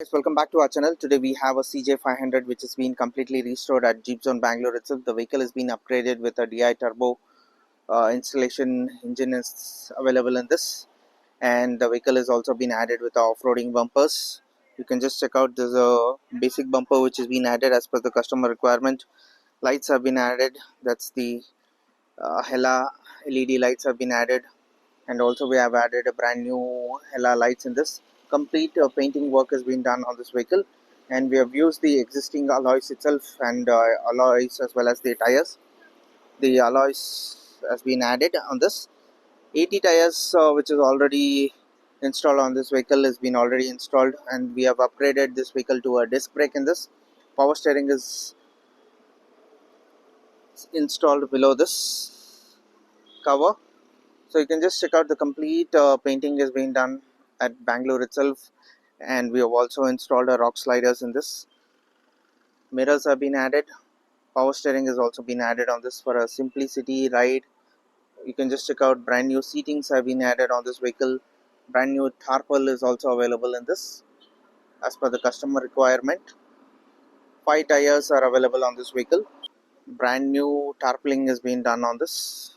Guys, welcome back to our channel. Today we have a CJ500 which has been completely restored at Jeepzone, Bangalore itself. The vehicle has been upgraded with a DI turbo installation. Engine is available in this, and the vehicle has also been added with the off-roading bumpers. You can just check out, there's a basic bumper which has been added as per the customer requirement. Lights have been added, that's the Hella LED lights have been added, and also we have added a brand new Hella lights in this. Complete painting work has been done on this vehicle, and we have used the existing alloys itself and alloys as well as the tires. The alloys has been added on this. 80 tires which is already installed on this vehicle has been already installed, and we have upgraded this vehicle to a disc brake in this. Power steering is installed below this cover. So you can just check out the complete painting is being done at Bangalore itself, and we have also installed a Rockslidders in this. Mirrors have been added. Power steering has also been added on this for a simplicity ride. You can just check out brand new seatings have been added on this vehicle. Brand new Trapple is also available in this as per the customer requirement. 5 tires are available on this vehicle. Brand new tarpaulin has been done on this.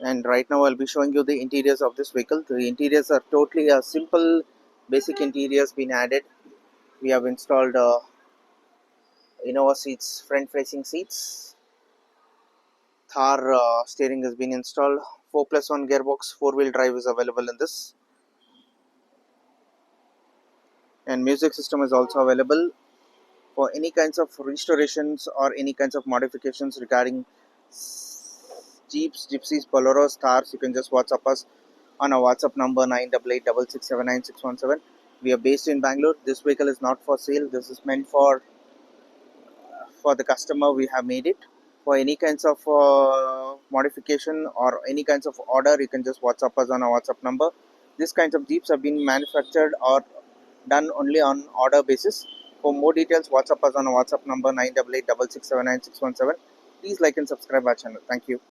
And right now I'll be showing you the interiors of this vehicle. The interiors are totally a simple basic interiors been added. We have installed Innova seats, front facing seats. Thar steering has been installed. 4+1 gearbox, 4-wheel drive is available in this, and music system is also available. For any kinds of restorations or any kinds of modifications regarding Jeeps, Gypsies, Boleros, Thars, you can just WhatsApp us on our WhatsApp number 9886679617. We are based in Bangalore. This vehicle is not for sale. This is meant for the customer. We have made it. For any kinds of modification or any kinds of order, you can just WhatsApp us on our WhatsApp number. These kinds of Jeeps have been manufactured or done only on order basis. For more details, WhatsApp us on our WhatsApp number 9886679617. Please like and subscribe our channel. Thank you.